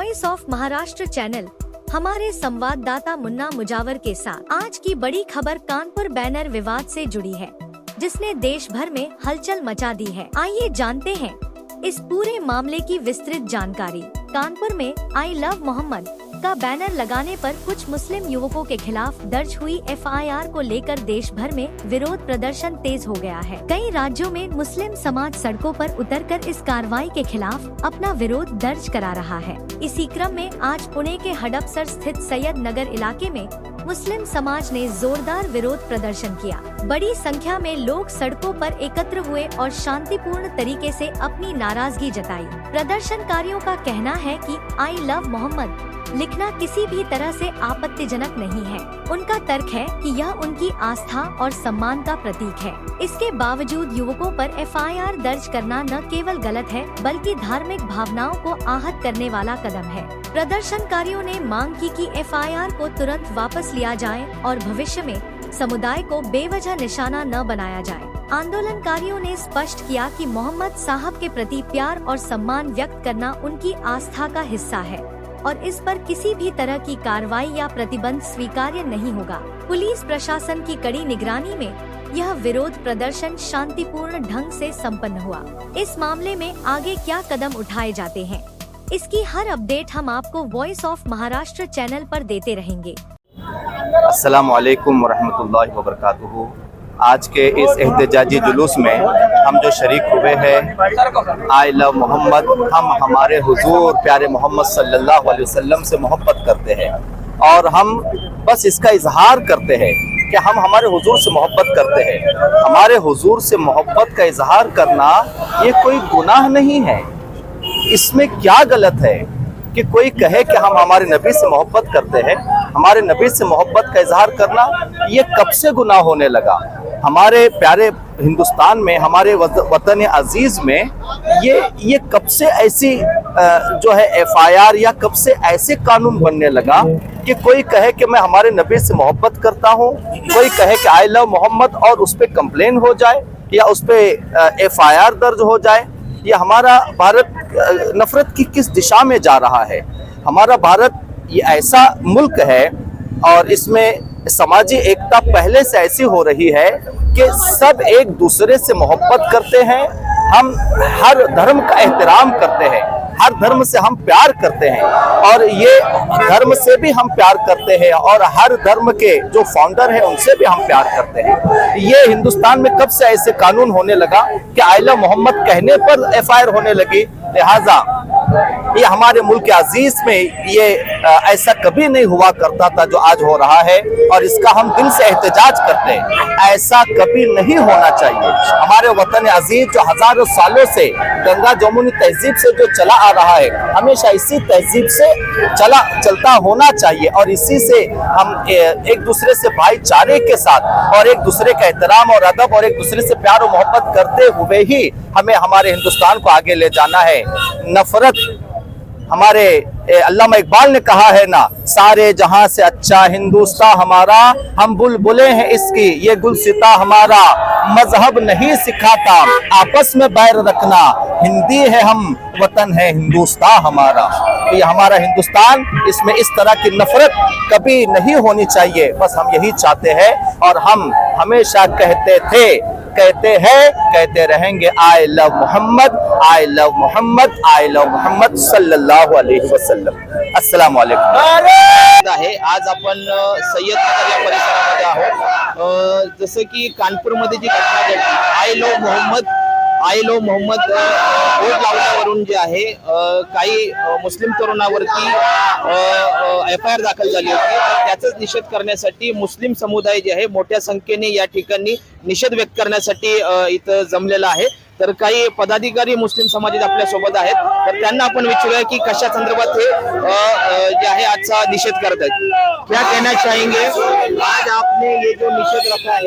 Voice of Maharashtra channel हमारे संवाददाता मुन्ना मुजावर के साथ आज की बड़ी खबर कानपुर बैनर विवाद से जुड़ी है, जिसने देश भर में हलचल मचा दी है। आइए जानते हैं इस पूरे मामले की विस्तृत जानकारी। कानपुर में आई लव मोहम्मद का बैनर लगाने पर कुछ मुस्लिम युवकों के खिलाफ दर्ज हुई एफआईआर को लेकर देश भर में विरोध प्रदर्शन तेज हो गया है। कई राज्यों में मुस्लिम समाज सड़कों पर उतरकर इस कार्रवाई के खिलाफ अपना विरोध दर्ज करा रहा है। इसी क्रम में आज पुणे के हडपसर स्थित सैयद नगर इलाके में मुस्लिम समाज ने जोरदार विरोध प्रदर्शन किया। बड़ी संख्या में लोग सड़कों पर एकत्र हुए और शांतिपूर्ण तरीके से अपनी नाराजगी जताई। प्रदर्शनकारियों का कहना है कि आई लव मोहम्मद लिखना किसी भी तरह से आपत्तिजनक नहीं है। उनका तर्क है कि यह उनकी आस्था और सम्मान का प्रतीक है। इसके बावजूद युवकों पर एफआईआर दर्ज करना न केवल गलत है बल्कि धार्मिक भावनाओं को आहत करने वाला कदम है। प्रदर्शनकारियों ने मांग की कि एफआईआर को तुरंत वापस लिया जाए और भविष्य में समुदाय को बेवजह निशाना न बनाया जाए। आंदोलनकारियों ने स्पष्ट किया कि मोहम्मद साहब के प्रति प्यार और सम्मान व्यक्त करना उनकी आस्था का हिस्सा है और इस पर किसी भी तरह की कार्रवाई या प्रतिबंध स्वीकार्य नहीं होगा। पुलिस प्रशासन की कड़ी निगरानी में यह विरोध प्रदर्शन शांतिपूर्ण ढंग से संपन्न हुआ। इस मामले में आगे क्या कदम उठाए जाते हैं, इसकी हर अपडेट हम आपको वॉइस ऑफ महाराष्ट्र चैनल पर देते रहेंगे। अस्सलाम वालेकुम वरहमतुल्लाहि वबरकातुहू। आज के इस एहतजाजी जुलूस में हम जो शरीक हुए हैं, आई लव मोहम्मद, हम हमारे हुजूर प्यारे मोहम्मद सल्लल्लाहु अलैहि वसल्लम से मोहब्बत करते हैं और हम बस इसका इजहार करते हैं कि हम हमारे हुजूर से मोहब्बत करते हैं। हमारे हुजूर से मोहब्बत का इजहार करना ये कोई गुनाह नहीं है। इसमें क्या गलत है कि कोई कहे कि हम हमारे नबी से मोहब्बत करते हैं। हमारे नबी से मोहब्बत का इजहार करना ये कब से गुनाह होने लगा? हमारे प्यारे हिंदुस्तान में, हमारे वतन अजीज में ये कब से ऐसी जो है एफआईआर या कब से ऐसे कानून बनने लगा कि कोई कहे कि मैं हमारे नबी से मोहब्बत करता हूँ, कोई कहे कि आई लव मोहम्मद और उस पर कंप्लेन हो जाए या उस पर एफआईआर दर्ज हो जाए। ये हमारा भारत नफरत की किस दिशा में जा रहा है? हमारा भारत ये ऐसा मुल्क है और इसमें समाजी एकता पहले से ऐसी हो रही है कि सब एक दूसरे से मोहब्बत करते हैं। हम हर धर्म का एहतराम करते हैं, हर धर्म से हम प्यार करते हैं और ये धर्म से भी हम प्यार करते हैं और हर धर्म के जो फाउंडर हैं उनसे भी हम प्यार करते हैं। ये हिंदुस्तान में कब से ऐसे कानून होने लगा कि आई लव मोहम्मद कहने पर एफआईआर होने लगी? लिहाजा ये हमारे मुल्क अजीज में ये ऐसा कभी नहीं हुआ करता था जो आज हो रहा है और इसका हम दिल से एहतजाज करते हैं। ऐसा कभी नहीं होना चाहिए। हमारे वतन अजीज जो हजारों सालों से गंगा जमुनी तहजीब से जो चला आ रहा है, हमेशा इसी तहजीब से चलता होना चाहिए और इसी से हम एक दूसरे से भाईचारे के साथ और एक दूसरे का एहतराम और अदब और एक दूसरे से प्यार और मोहब्बत करते हुए ही हमें हमारे हिंदुस्तान को आगे ले जाना है। नफरत, हमारे अल्लामा इकबाल ने कहा है ना, सारे जहां से अच्छा हिंदुस्तान हमारा, हम बुलबुलें हैं इसकी ये गुलसिता हमारा, मजहब नहीं सिखाता आपस में बैर रखना, हिंदी है हम वतन है हिंदुस्तान हमारा। तो ये हमारा हिंदुस्तान, इसमें इस तरह की नफरत कभी नहीं होनी चाहिए। बस हम यही चाहते हैं और हम हमेशा कहते थे, कहते हैं, कहते रहेंगे, I love Mohammed, I love Mohammed, I love Mohammed सल्लल्लाहु अलैहि वसल्लम। अस्सलाम वालेकुम। आज आपण सय्यद नगर या परिसरामध्ये आहोत। जसं की कानपूरमध्ये जी घटना घडली, आई लव मोहम्मद बोर्ड लावण्यावरून जे आहे काही मुस्लिम तरुणावरती एफआयआर दाखल झाली होती। त्याचाच निषेध करण्यासाठी मुस्लिम समुदाय जे आहे मोठ्या संख्येने या ठिकाणी निषेध व्यक्त करण्यासाठी इथं जमलेला आहे। तर काही पदाधिकारी मुस्लिम समाजात आपल्या सोबत आहेत, तर त्यांना आपण विचारूया की कशा संदर्भात हे जे आहे आजचा निषेध करत आहेत। क्या कहना चाहेंगे? आज आपने ये जो निषेध रखा है,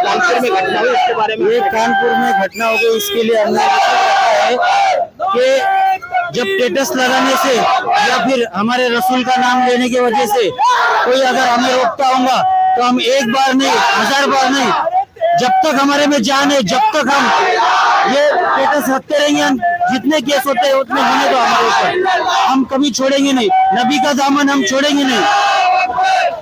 कानपुर में घटना हुई, इसके बारे में? ये कानपुर में घटना हो गई, इसके लिए हमने रखा है कि जब स्टेटस लगाने से या फिर हमारे रसूल का नाम लेने की वजह से कोई अगर हमें रोकता होगा तो हम एक बार नहीं, 1000 बार नहीं, जब तक हमारे में जान है, जब तक हम ये स्टेटस रखते रहेंगे जितने केस होते हैं उतने होने दो हमारे ऊपर, हम कभी छोड़ेंगे नहीं, नबी का दामन हम छोड़ेंगे नहीं।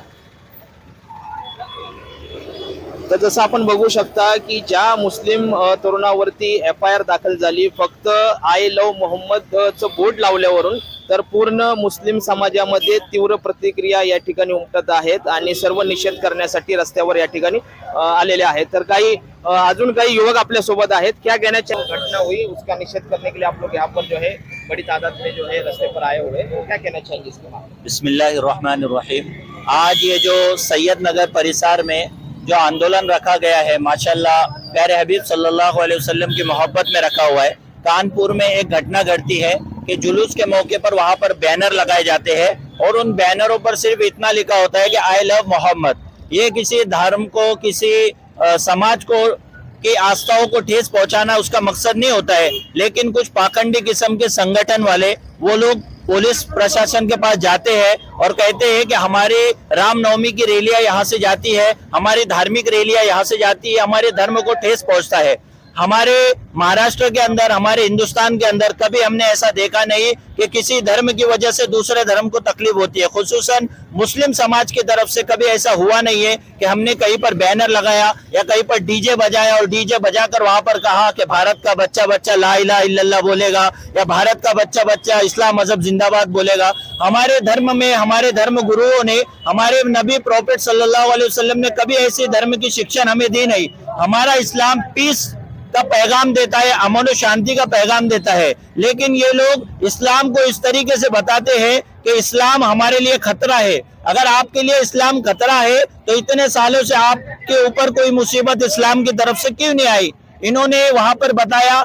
तर जसं आपण बघू शकता की ज्या मुस्लिम तरुणावरती FIR दाखल झाली फक्त आय लव्ह मोहम्मदचं बोर्ड लावल्यावरून, तर पूर्ण मुस्लिम समाजामध्ये तीव्र प्रतिक्रिया या ठिकाणी उमटत आहेत आणि सर्व निषेध करण्यासाठी रस्त्यावर या ठिकाणी आलेले आहेत। तर काही अजून काही युवक आपल्या सोबत आहेत। क्या कहना चाहिए, घटना हुई उसका निषेध करने के लिए आप लोग यहाँ पर जो है बड़ी तादाद में जो है रस्ते पर आए हुए हैं, क्या कहना चाहेंगे इसके बारे में? बिस्मिल्लाहिर्रहमानिर्रहीम। आज ये जो सैयद नगर परिसर में जो आंदोलन रखा गया है, माशाल्लाह प्यारे हबीब सल्लल्लाहु अलैहि वसल्लम की मोहब्बत में रखा हुआ है। कानपुर में एक घटना घटती है कि जुलूस के मौके पर वहां पर बैनर लगाए जाते हैं और उन बैनरों पर सिर्फ इतना लिखा होता है कि आई लव मोहम्मद। ये किसी धर्म को, किसी समाज को की आस्थाओं को ठेस पहुंचाना उसका मकसद नहीं होता है, लेकिन कुछ पाखंडी किस्म के संगठन वाले वो लोग पुलिस प्रशासन के पास जाते हैं और कहते हैं कि हमारी रामनवमी की रैलियां यहाँ से जाती है, हमारी धार्मिक रैलियां यहाँ से जाती है, हमारे धर्म को ठेस पहुंचता है। हमारे महाराष्ट्र के अंदर, हमारे हिंदुस्तान के अंदर कभी हमने ऐसा देखा नहीं कि किसी धर्म की वजह से दूसरे धर्म को तकलीफ होती है। खुसूसन मुस्लिम समाज की तरफ से कभी ऐसा हुआ नहीं है कि हमने कहीं पर बैनर लगाया या कहीं पर डीजे बजाया और डीजे बजाकर वहां पर कहा कि भारत का बच्चा बच्चा ला इलाहा इल्लल्लाह बोलेगा या भारत का बच्चा बच्चा इस्लाम मजहब जिंदाबाद बोलेगा। हमारे धर्म में, हमारे धर्म गुरुओं ने, हमारे नबी प्रॉफेट सल्लल्लाहु अलैहि वसल्लम ने कभी ऐसी धर्म की शिक्षा हमें दी नहीं। हमारा इस्लाम पीस का पैगाम देता है, अमन और शांति का पैगाम देता है, लेकिन ये लोग इस्लाम को इस तरीके से बताते हैं कि इस्लाम हमारे लिए खतरा है। अगर आपके लिए इस्लाम खतरा है तो इतने सालों से आपके ऊपर कोई मुसीबत इस्लाम की तरफ से क्यों नहीं आई? इन्होंने वहां पर बताया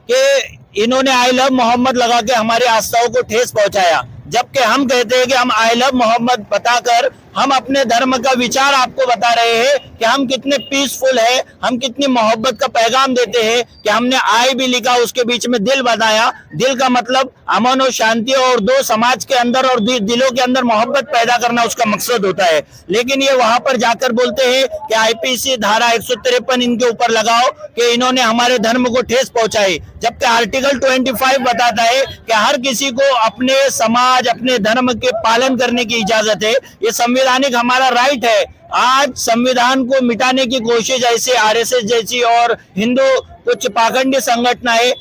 कि इन्होंने आई लव मोहम्मद लगा के हमारी आस्थाओं को ठेस पहुंचाया, जबकि हम कहते हैं कि हम आई लव मोहम्मद बताकर हम अपने धर्म का विचार आपको बता रहे हैं कि हम कितने पीसफुल है, हम कितनी मोहब्बत का पैगाम देते हैं कि हमने आई भी लिखा, उसके बीच में दिल बनाया। दिल का मतलब अमन और शांति और दो समाज के अंदर और दिलों के अंदर मोहब्बत पैदा करना उसका मकसद होता है। लेकिन ये वहां पर जाकर बोलते हैं कि IPC धारा 153 इनके ऊपर लगाओ कि इन्होंने हमारे धर्म को ठेस पहुंचाई, जबकि आर्टिकल 25 बताता है कि हर किसी को अपने समाज, अपने धर्म के पालन करने की इजाजत है। ये संवैधानिक हमारा राइट है। आज संविधान को मिटाने की कोशिश ऐसे RSS जैसी और हिंदू कुछ पाखंडी संगठनें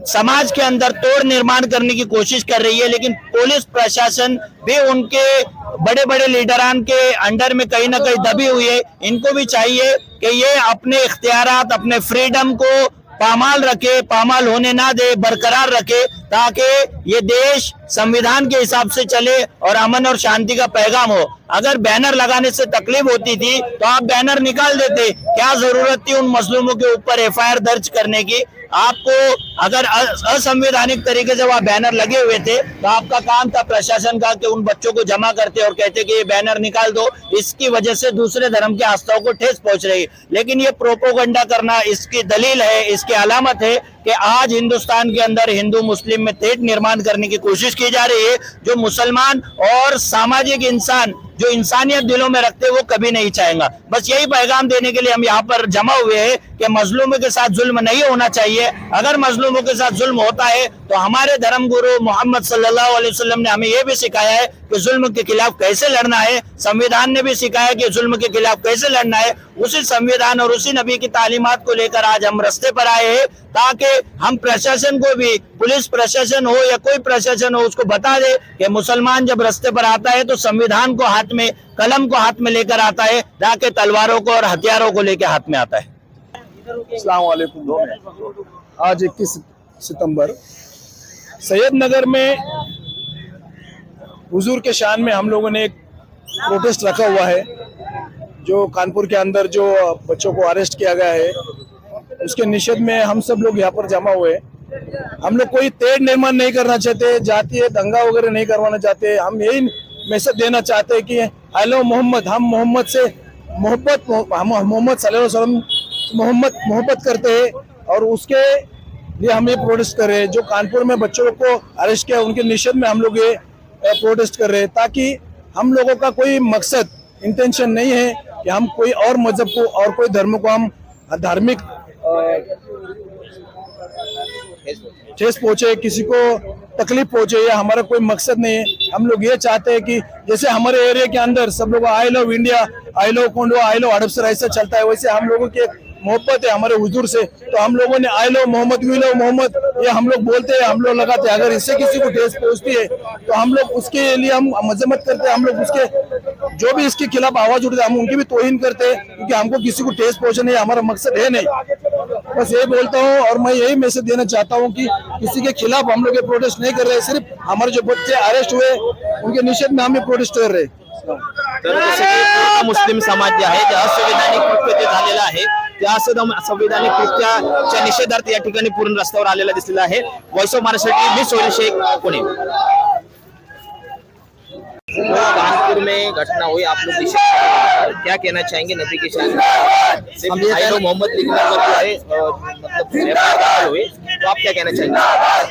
समाज के अंदर तोड़ निर्माण करने की कोशिश कर रही है, लेकिन पुलिस प्रशासन भी उनके बड़े बड़े लीडरान के अंडर में कहीं ना कहीं दबी हुई है। इनको भी चाहिए कि ये अपने इख्तियारात, अपने फ्रीडम को पामाल रखे, पामाल होने ना दे, बरकरार रखे, ताकि ये देश संविधान के हिसाब से चले और अमन और शांति का पैगाम हो। अगर बैनर लगाने से तकलीफ होती थी तो आप बैनर निकाल देते, क्या जरूरत थी उन मजलूमों के ऊपर FIR दर्ज करने की? आपको अगर असंवैधानिक तरीके से वहां बैनर लगे हुए थे तो आपका काम था प्रशासन का कि उन बच्चों को जमा करते और कहते कि ये बैनर निकाल दो, इसकी वजह से दूसरे धर्म की आस्थाओं को ठेस पहुंच रही। लेकिन ये प्रोपोगंडा करना इसकी दलील है, इसकी अलामत है कि आज हिंदुस्तान के अंदर हिंदू मुस्लिम में तेज निर्माण करने की कोशिश की जा रही है। जो मुसलमान और सामाजिक इंसान जो इंसानियत दिलों में रखते वो कभी नहीं चाहेगा। बस यही पैगाम देने के लिए हम यहाँ पर जमा हुए हैं कि मजलूमों के साथ जुल्म नहीं होना चाहिए। अगर मजलूमों के साथ जुल्म होता है तो हमारे धर्म गुरु मोहम्मद सल्लल्लाहु अलैहि वसल्लम ने हमें यह भी सिखाया है कि जुल्म के खिलाफ कैसे लड़ना है। संविधान ने भी सिखाया कि जुल्म के खिलाफ कैसे लड़ना है। उसी संविधान और उसी नबी की तालीमात को लेकर आज हम रास्ते पर आए हैं, ताकि हम प्रशासन को भी, पुलिस प्रशासन हो या कोई प्रशासन हो, उसको बता दे कि मुसलमान जब रास्ते पर आता है तो संविधान को हाथ में, कलम को हाथ में लेकर आता है, ताकि तलवारों को और हथियारों को लेकर हाथ में आता है। अस्सलाम वालेकुम। आज 21 सितंबर सैयद नगर में हुजूर के शान में हम लोगों ने एक प्रोटेस्ट रखा हुआ है। जो कानपुर के अंदर जो बच्चों को अरेस्ट किया गया है उसके निषेध में हम सब लोग यहाँ पर जमा हुए। हम लोग कोई तेज निर्माण नहीं करना चाहते, जातीय दंगा वगैरह नहीं करवाना चाहते। हम यही मैसेज देना चाहते हैं कि आई लव मोहम्मद, हम मोहम्मद से मोहब्बत, हम मोहम्मद सल्लल्लाहु अलैहि वसल्लम मोहब्बत करते हैं और उसके लिए हम ये प्रोटेस्ट कर रहे हैं। जो कानपुर में बच्चों को अरेस्ट किया उनके निषेध में हम लोग ये प्रोटेस्ट कर रहे हैं, ताकि हम लोगों का कोई मकसद, इंटेंशन नहीं है कि हम कोई और मजहब को और कोई धर्म को हम धार्मिक ठेस पहुंचे, किसी को तकलीफ पहुंचे, ये हमारा कोई मकसद नहीं है। हम लोग ये चाहते हैं कि जैसे हमारे एरिया के अंदर सब लोग I love India, I love Kondhwa, I love Hadapsar ऐसा चलता है, वैसे हम लोगों की मोहब्बत है हमारे हुजूर से, तो हम लोगों ने I love Mohammed, we love Mohammed ये हम लोग बोलते हैं, हम लोग लगाते हैं। अगर इससे किसी को ठेस पहुंचती है तो हम लोग उसके लिए हम मजम्मत करते हैं, हम लोग उसके जो भी इसके खिलाफ आवाज उठते हैं हम उनकी भी तौहीन करते हैं, क्योंकि हमको किसी को ठेस पहुंचाने हमारा मकसद है नहीं। बस ये बोलता हूँ और मैं यही मैसेज देना चाहता हूँ कि किसी के खिलाफ हम लोग ये प्रोटेस्ट नहीं कर रहे, सिर्फ हमारे जो बच्चे अरेस्ट हुए उनके निषेध में हम ये प्रोटेस्ट कर रहे हैं। तर जसं की पूर्ण मुस्लिम समाज जे आहे ते असंवैधानिक कृत्य ते झालेलं आहे, त्या असंवैधानिक कृत्याच्या निषेधार्थ या ठिकाणी पूर्ण रस्त्यावर आलेला दिसलेला आहे। व्हॉइस ऑफ महाराष्ट्र मी सोहेल शेख, पुणे। कानपुर में घटना हुई, आप लोग क्या कहना चाहेंगे? नबी के शान मोहम्मद लिखना मतलब FIR हुई, तो आप क्या कहना चाहेंगे?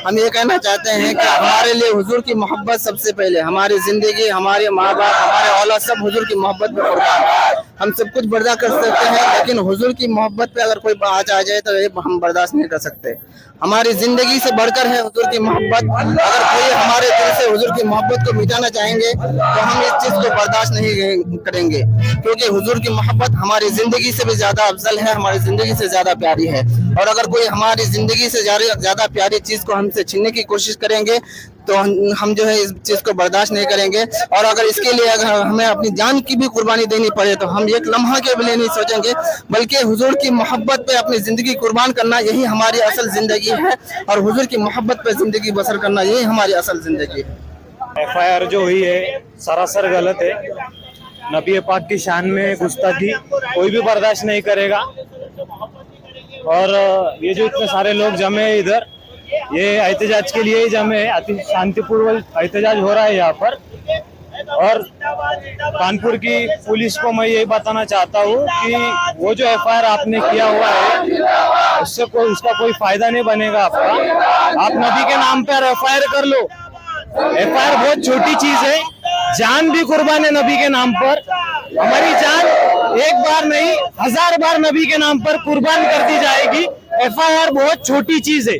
हम ये कहना चाहते हैं कि हमारे लिए हुजूर की मोहब्बत सबसे पहले, हमारी जिंदगी, हमारे माँ बाप, हमारे औलाद सब हुजूर की मोहब्बत में कुर्बान है। हम सब कुछ बर्दाश्त कर सकते हैं, लेकिन हुजूर की मोहब्बत पे अगर कोई बात आ जाए तो ये हम बर्दाश्त नहीं कर सकते। हमारी जिंदगी से बढ़कर है हुजूर की मोहब्बत। अगर कोई हमारे दिल से हुजूर की मोहब्बत को मिटाना चाहेंगे तो हम इस चीज को बर्दाश्त नहीं करेंगे, क्योंकि हुजूर की मोहब्बत हमारी जिंदगी से भी ज्यादा अफजल है, हमारी जिंदगी से ज्यादा प्यारी है। और अगर कोई हमारी जिंदगी से ज्यादा प्यारी चीज को हमसे छीनने की कोशिश करेंगे तो हम जो है इस चीज को बर्दाश्त नहीं करेंगे। और अगर इसके लिए अगर हमें अपनी जान की भी कुर्बानी देनी पड़े तो हम एक लम्हा के लिए नहीं सोचेंगे, बल्कि हुजूर की मोहब्बत पे अपनी जिंदगी कुर्बान करना यही हमारी असल जिंदगी है, और हुजूर की मोहब्बत पे जिंदगी बसर करना यही हमारी असल जिंदगी है। FIR जो हुई है सरासर गलत है। नबी पाक की शान में गुस्ताखी कोई भी बर्दाश्त नहीं करेगा। और ये जो इतने सारे लोग जमे हैं इधर, ये एहतजाज के लिए ही जमे हैं, अति शांतिपूर्ण एहतजाज हो रहा है यहाँ पर। और कानपुर की पुलिस को मैं यही बताना चाहता हूँ कि वो जो FIR आपने किया हुआ है उससे उसका कोई फायदा नहीं बनेगा आपका। आप नबी के नाम पर FIR कर लो। FIR बहुत छोटी चीज है, जान भी कुर्बान है नबी के नाम पर। हमारी जान एक बार नहीं 1000 बार नबी के नाम पर कुर्बान कर दी जाएगी। FIR बहुत छोटी चीज है।